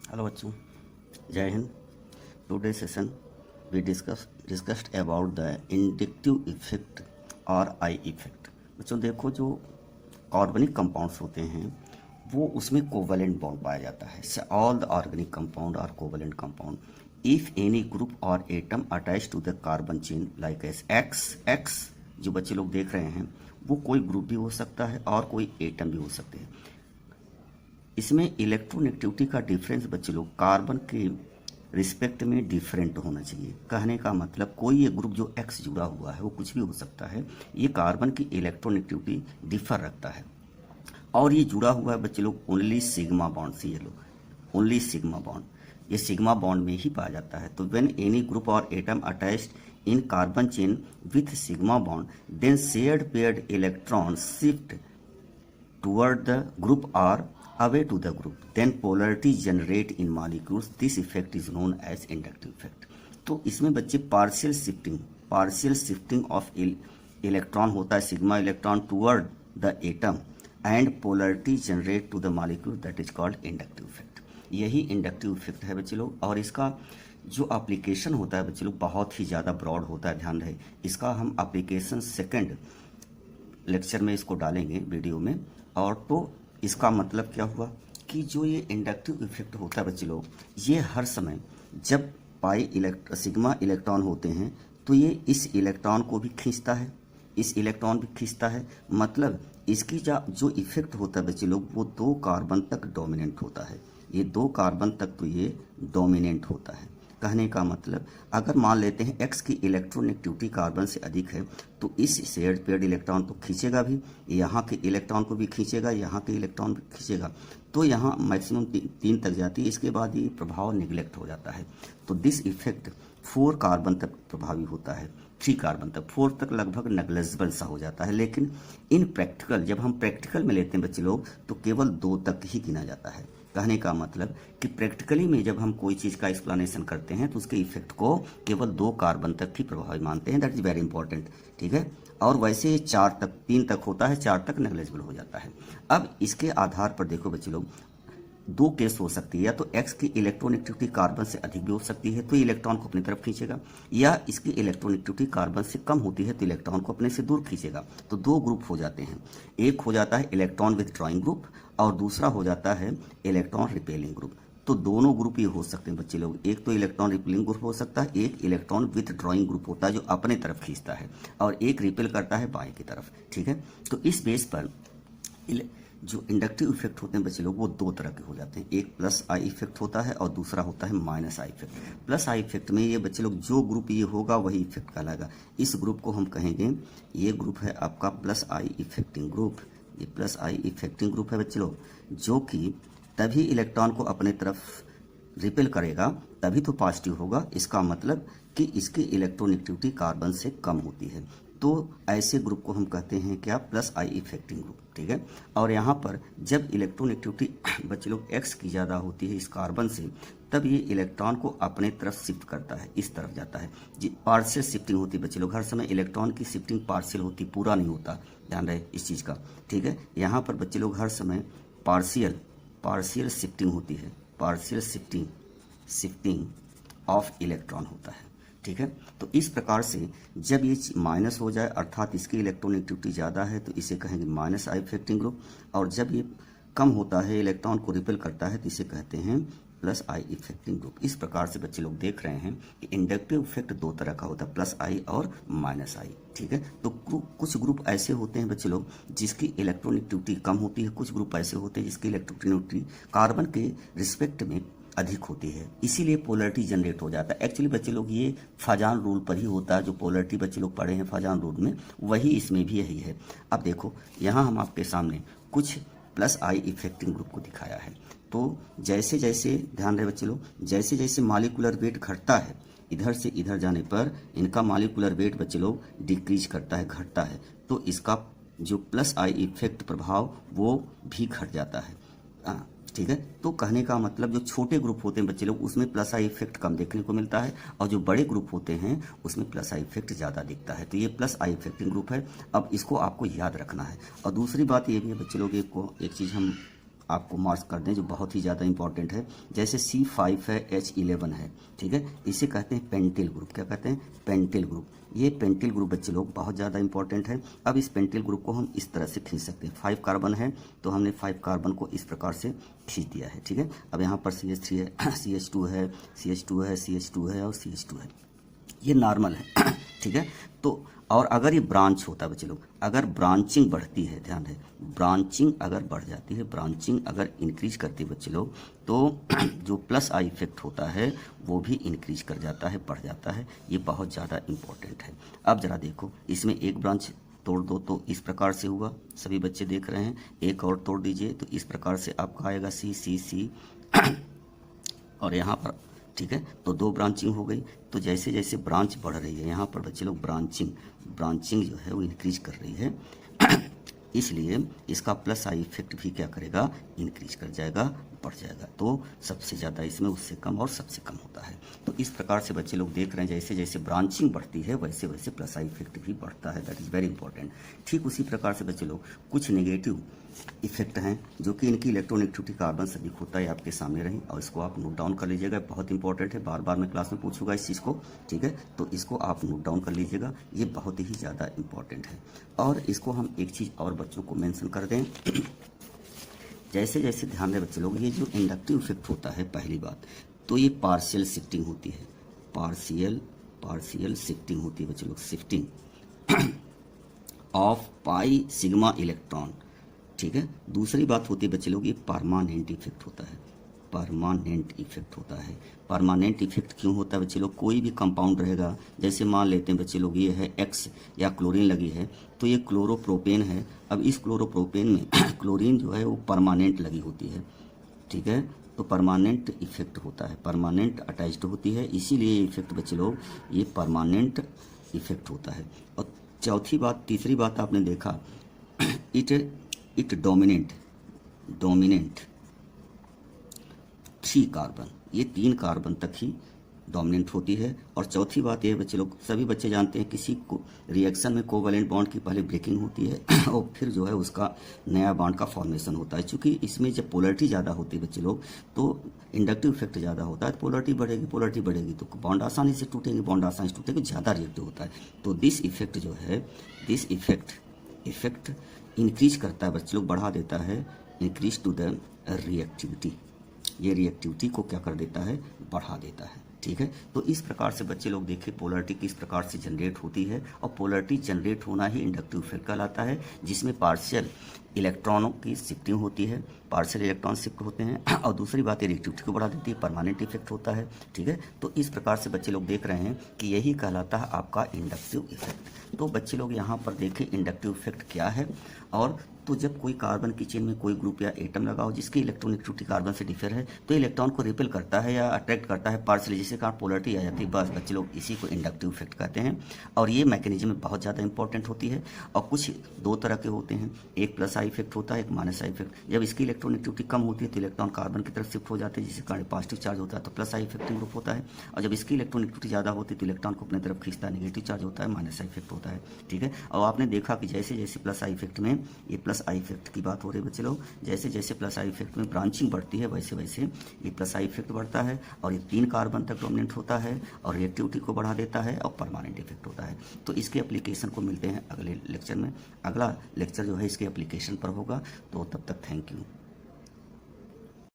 Hello बच्चों, Jai Hind. Today session we discussed about the inductive effect और I effect. बच्चों देखो, जो ऑर्गेनिक कंपाउंड्स होते हैं वो उसमें कोवेलेंट बॉन्ड पाया जाता है। All the organic compound are covalent compound if any group और atom attach to the carbon chain like S X जो बच्चे लोग देख रहे हैं वो कोई ग्रुप भी हो सकता है और कोई एटम भी हो सकते हैं। इसमें इलेक्ट्रोनेगेटिविटी का डिफरेंस बच्चे लोग कार्बन के रिस्पेक्ट में डिफरेंट होना चाहिए। कहने का मतलब कोई ये ग्रुप जो एक्स जुड़ा हुआ है वो कुछ भी हो सकता है, ये कार्बन की इलेक्ट्रोनेगेटिविटी डिफर रखता है और ये जुड़ा हुआ है बच्चे लोग ओनली सिग्मा बॉन्ड से। ये लोग ओनली सिग्मा बॉन्ड, ये सिग्मा बॉन्ड में ही पाया जाता है। तो व्हेन एनी ग्रुप और atom attached in carbon chain with sigma bond then shared paired electron shift toward the group or away to the group, then polarity generate in molecules. This effect is known as inductive effect. तो इसमें बच्चे partial shifting of electron होता है, sigma electron toward the atom and polarity generate to the molecule, that is called inductive effect. यही inductive effect है बच्चे लोग, और इसका जो एप्लीकेशन होता है बच्चे लोग बहुत ही ज़्यादा ब्रॉड होता है। ध्यान रहे, इसका हम एप्लीकेशन सेकंड लेक्चर में इसको डालेंगे वीडियो में। और तो इसका मतलब क्या हुआ कि जो ये इंडक्टिव इफेक्ट होता है बच्चे लोग, ये हर समय जब सिग्मा इलेक्ट्रॉन होते हैं तो ये इस इलेक्ट्रॉन को भी खींचता है, इस इलेक्ट्रॉन भी खींचता है। मतलब इसकी जो इफेक्ट होता है बच्चे लोग वो 2 कार्बन तक डोमिनेंट होता है। ये 2 कार्बन तक तो ये डोमिनेंट होता है। कहने का मतलब अगर मान लेते हैं एक्स की इलेक्ट्रोनेगेटिविटी कार्बन से अधिक है तो इस शेयर्ड पेयर्ड इलेक्ट्रॉन तो खींचेगा भी, यहाँ के इलेक्ट्रॉन को भी खींचेगा, यहाँ के इलेक्ट्रॉन भी खींचेगा। तो यहाँ मैक्सिमम 3 तक जाती है, इसके बाद ये प्रभाव निगलेक्ट हो जाता है। तो दिस इफेक्ट 4 कार्बन तक प्रभावी होता है, 3 कार्बन तक, 4 तक लगभग नेग्लिजिबल सा हो जाता है। लेकिन इन प्रैक्टिकल, जब हम प्रैक्टिकल में लेते हैं बच्चे लोग तो केवल 2 तक ही गिना जाता है। कहने का मतलब कि प्रैक्टिकली में जब हम कोई चीज़ का एक्सप्लेनेशन करते हैं तो उसके इफेक्ट को केवल 2 कार्बन तक ही प्रभावी मानते हैं। दैट इज वेरी इंपॉर्टेंट, ठीक है। और वैसे 4 तक, 3 तक होता है, 4 तक नेग्लिजिबल हो जाता है। अब इसके आधार पर देखो बच्चे लोग, 2 केस हो सकती है, या तो एक्स की इलेक्ट्रोनेगेटिविटी कार्बन से अधिक भी हो सकती है तो इलेक्ट्रॉन को अपनी तरफ खींचेगा, या इसकी इलेक्ट्रोनेगेटिविटी कार्बन से कम होती है तो इलेक्ट्रॉन को अपने से दूर खींचेगा। तो 2 ग्रुप हो जाते हैं, एक हो जाता है इलेक्ट्रॉन विथड्रॉइंग ग्रुप और दूसरा हो जाता है इलेक्ट्रॉन रिपेलिंग ग्रुप। तो दोनों ग्रुप ये हो सकते हैं बच्चे लोग, एक तो इलेक्ट्रॉन रिपेलिंग ग्रुप हो सकता है, एक इलेक्ट्रॉन विथड्रॉइंग ग्रुप होता है जो अपने तरफ खींचता है, और एक रिपेल करता है बाएं की तरफ, ठीक है। तो इस बेस पर जो इंडक्टिव इफेक्ट होते हैं बच्चे लोग वो 2 तरह के हो जाते हैं, एक प्लस आई इफेक्ट होता है और दूसरा होता है minus I effect. Plus I effect में ये बच्चे लोग जो ग्रुप ये होगा वही इफेक्ट कहलाएगा। इस ग्रुप को हम कहेंगे, ये ग्रुप है आपका प्लस आई इफेक्टिंग ग्रुप। ये प्लस आई इफेक्टिंग ग्रुप है बच्चे लोग, जो कि तभी इलेक्ट्रॉन को अपने तरफ रिपेल करेगा तभी तो पॉजिटिव होगा। इसका मतलब कि इसकी इलेक्ट्रोनेगेटिविटी कार्बन से कम होती है। तो ऐसे ग्रुप को हम कहते हैं क्या, प्लस आई इफेक्टिंग ग्रुप, ठीक है। और यहाँ पर जब इलेक्ट्रोनेगेटिविटी बच्चे लोग एक्स की ज़्यादा होती है इस कार्बन से, तब ये इलेक्ट्रॉन को अपने तरफ शिफ्ट करता है, इस तरफ जाता है। जी, पार्शियल शिफ्टिंग होती है बच्चे लोग, हर समय इलेक्ट्रॉन की शिफ्टिंग पार्शियल होती, पूरा नहीं होता, ध्यान रहे इस चीज़ का, ठीक है। यहाँ पर बच्चे लोग हर समय पार्शियल शिफ्टिंग होती है, पार्शियल शिफ्टिंग ऑफ इलेक्ट्रॉन होता है, ठीक है। तो इस प्रकार से जब ये माइनस हो जाए अर्थात इसकी इलेक्ट्रोनेगेटिविटी ज़्यादा है तो इसे कहेंगे माइनस आई इफेक्टिंग ग्रुप, और जब ये कम होता है, इलेक्ट्रॉन को रिपेल करता है, तो इसे कहते हैं प्लस आई इफेक्टिंग ग्रुप। इस प्रकार से बच्चे लोग देख रहे हैं कि इंडक्टिव इफेक्ट 2 तरह का होता है, प्लस आई और माइनस आई, ठीक है। तो कुछ ग्रुप ऐसे होते हैं बच्चे लोग जिसकी इलेक्ट्रोनेगेटिविटी कम होती है, कुछ ग्रुप ऐसे होते हैं जिसकी इलेक्ट्रोनेगेटिविटी कार्बन के रिस्पेक्ट में अधिक होती है, इसीलिए पोलरिटी जनरेट हो जाता है। एक्चुअली बच्चे लोग ये फाजान रूल पर ही होता है, जो पोलरिटी बच्चे लोग पढ़े हैं फाजान रूल में, वही इसमें भी यही है। अब देखो, यहाँ हम आपके सामने कुछ प्लस आई इफेक्टिंग ग्रुप को दिखाया है। तो जैसे जैसे, ध्यान रहे बच्चे लोग, जैसे जैसे मॉलिक्यूलर वेट घटता है, इधर से इधर जाने पर इनका मॉलिक्यूलर वेट बच्चे लोग डिक्रीज करता है, घटता है, तो इसका जो प्लस आई इफेक्ट प्रभाव वो भी घट जाता है, ठीक है। तो कहने का मतलब जो छोटे ग्रुप होते हैं बच्चे लोग उसमें प्लस आई इफेक्ट कम देखने को मिलता है, और जो बड़े ग्रुप होते हैं उसमें प्लस आई इफेक्ट ज़्यादा दिखता है। तो ये प्लस आई इफेक्टिंग ग्रुप है। अब इसको आपको याद रखना है। और दूसरी बात ये भी है बच्चे लोग, एक चीज़ हम आपको मार्क्स कर दें जो बहुत ही ज़्यादा इंपॉर्टेंट है। जैसे C5 है, H11 है, ठीक है, इसे कहते हैं पेंटिल ग्रुप। क्या कहते हैं? Pentyl group. ये पेंटिल ग्रुप बच्चे लोग बहुत ज़्यादा इंपॉर्टेंट है। अब इस पेंटिल ग्रुप को हम इस तरह से खींच सकते हैं। 5 कार्बन है तो हमने 5 कार्बन को इस प्रकार से खींच दिया है, ठीक है। अब यहाँ पर CH3 है, CH2 है, CH2 है, CH2 है और CH2 है, ये नॉर्मल है, ठीक है। तो और अगर ये ब्रांच होता है बच्चे लोग, अगर ब्रांचिंग बढ़ती है, ध्यान है, ब्रांचिंग अगर बढ़ जाती है, ब्रांचिंग अगर इंक्रीज करती है बच्चे लोग, तो जो प्लस आई इफेक्ट होता है वो भी इंक्रीज कर जाता है, बढ़ जाता है। ये बहुत ज़्यादा इंपॉर्टेंट है। अब जरा देखो, इसमें एक ब्रांच तोड़ दो तो इस प्रकार से हुआ, सभी बच्चे देख रहे हैं। एक और तोड़ दीजिए तो इस प्रकार से आपका आएगा C और यहाँ पर, ठीक है, तो 2 ब्रांचिंग हो गई। तो जैसे जैसे ब्रांच बढ़ रही है, यहाँ पर बच्चे लोग ब्रांचिंग जो है वो इंक्रीज कर रही है, इसलिए इसका प्लस आई इफेक्ट भी क्या करेगा? इंक्रीज कर जाएगा, बढ़ जाएगा। तो सबसे ज़्यादा इसमें उससे कम और सबसे कम होता है। तो इस प्रकार से बच्चे लोग देख रहे हैं, जैसे जैसे ब्रांचिंग बढ़ती है वैसे वैसे प्लस आई इफेक्ट भी बढ़ता है। That is very important. ठीक उसी प्रकार से बच्चे लोग कुछ नेगेटिव इफेक्ट हैं जो कि इनकी इलेक्ट्रोनेगेटिविटी कार्बन से अधिक होता है, आपके सामने रही, और इसको आप नोट डाउन कर लीजिएगा। बहुत इंपॉर्टेंट है, बार बार मैं क्लास में पूछूंगा इस चीज़ को, ठीक है, तो इसको आप नोट डाउन कर लीजिएगा, ये बहुत ही ज़्यादा इंपॉर्टेंट है। और इसको हम एक चीज़ और बच्चों को मेंशन कर दें, जैसे जैसे ध्यान दें बच्चे लोग, ये जो इंडक्टिव इफेक्ट होता है, पहली बात तो ये पार्शियल शिफ्टिंग होती है, पार्शियल शिफ्टिंग होती है बच्चे लोग, shifting of pi sigma electron, ठीक है। दूसरी बात होती है बच्चे लोग, ये परमानेंट इफेक्ट होता है, परमानेंट इफेक्ट होता है। परमानेंट इफेक्ट क्यों होता है बच्चे लोग? कोई भी कंपाउंड रहेगा, जैसे मान लेते हैं बच्चे लोग ये है X या क्लोरीन लगी है, तो ये क्लोरोप्रोपेन है। अब इस क्लोरोप्रोपेन में क्लोरीन जो है वो परमानेंट लगी होती है, ठीक है, तो परमानेंट इफेक्ट होता है, परमानेंट अटैच्ड होती है, इसीलिए ये इफेक्ट बच्चे लोग, ये परमानेंट इफेक्ट होता है। और चौथी बात, तीसरी बात आपने देखा, इट डोमिनेंट 3 कार्बन, ये 3 कार्बन तक ही डोमिनेंट होती है। और चौथी बात ये बच्चे लोग, सभी बच्चे जानते हैं किसी को रिएक्शन में कोवैलेंट बॉन्ड की पहले ब्रेकिंग होती है और फिर जो है उसका नया बॉन्ड का फॉर्मेशन होता है। क्योंकि इसमें जब पोलरिटी ज़्यादा होती है बच्चे लोग, तो इंडक्टिव इफेक्ट ज़्यादा होता है, तो पोलरिटी बढ़ेगी तो बॉन्ड आसानी से टूटेंगे, ज़्यादा रिएक्टिव होता है। तो दिस इफेक्ट जो है, दिस इफेक्ट इंक्रीज करता है बच्चे लोग, बढ़ा देता है, इंक्रीज टू द रिएक्टिविटी, ये रिएक्टिविटी को क्या कर देता है? बढ़ा देता है, ठीक है। तो इस प्रकार से बच्चे लोग देखिए पोलरिटी किस प्रकार से जनरेट होती है, और पोलरिटी जनरेट होना ही इंडक्टिव इफेक्ट कहलाता है, जिसमें पार्शियल इलेक्ट्रॉनों की शिफ्टिंग होती है, पार्शियल इलेक्ट्रॉन शिफ्ट होते हैं, और दूसरी बात रिएक्टिविटी को बढ़ा देती है, परमानेंट इफेक्ट होता है, ठीक है। तो इस प्रकार से बच्चे लोग देख रहे हैं कि यही कहलाता है आपका इंडक्टिव इफेक्ट। तो बच्चे लोग यहाँ पर देखें इंडक्टिव इफेक्ट क्या है। और तो जब कोई कार्बन की चेन में कोई ग्रुप या एटम लगा हो जिसकी इलेक्ट्रोनेगेटिविटी कार्बन से डिफर है, तो इलेक्ट्रॉन को रिपेल करता है या अट्रैक्ट करता है पार्शियली, जिसके कारण पोलरिटी आ जाती है। बस बच्चे लोग इसी को इंडक्टिव इफेक्ट कहते हैं। और ये मैकेनिज्म बहुत ज़्यादा इंपॉर्टेंट होती है। और कुछ 2 तरह के होते हैं, एक प्लस आई इफेक्ट होता है, एक माइनस आई इफेक्ट। जब इसकी इलेक्ट्रोनेगेटिविटी कम होती है तो इलेक्ट्रॉन कार्बन की तरफ शिफ्ट हो जाते हैं, जिसके कारण पॉजिटिव चार्ज होता है, तो प्लस आई इफेक्टिंग ग्रुप होता है। और जब इसकी इलेक्ट्रोनेगेटिविटी ज़्यादा होती है तो इलेक्ट्रॉन को अपनी तरफ खींचता है, नेगेटिव चार्ज होता है, माइनस आई इफेक्ट होता है, ठीक है। और आपने देखा कि जैसे जैसे प्लस आई इफेक्ट में, ये प्लस आई इफेक्ट की बात हो रही है बच्चे लोग, जैसे जैसे प्लस आई इफेक्ट में ब्रांचिंग बढ़ती है वैसे वैसे ये प्लस आई इफेक्ट बढ़ता है, और ये 3 कार्बन तक डोमिनेंट होता है, और रिएक्टिविटी को बढ़ा देता है, और परमानेंट इफेक्ट होता है। तो इसके एप्लीकेशन को मिलते हैं अगले लेक्चर में। अगला लेक्चर जो है इसके एप्लीकेशन पर होगा। तो तब तक थैंक यू।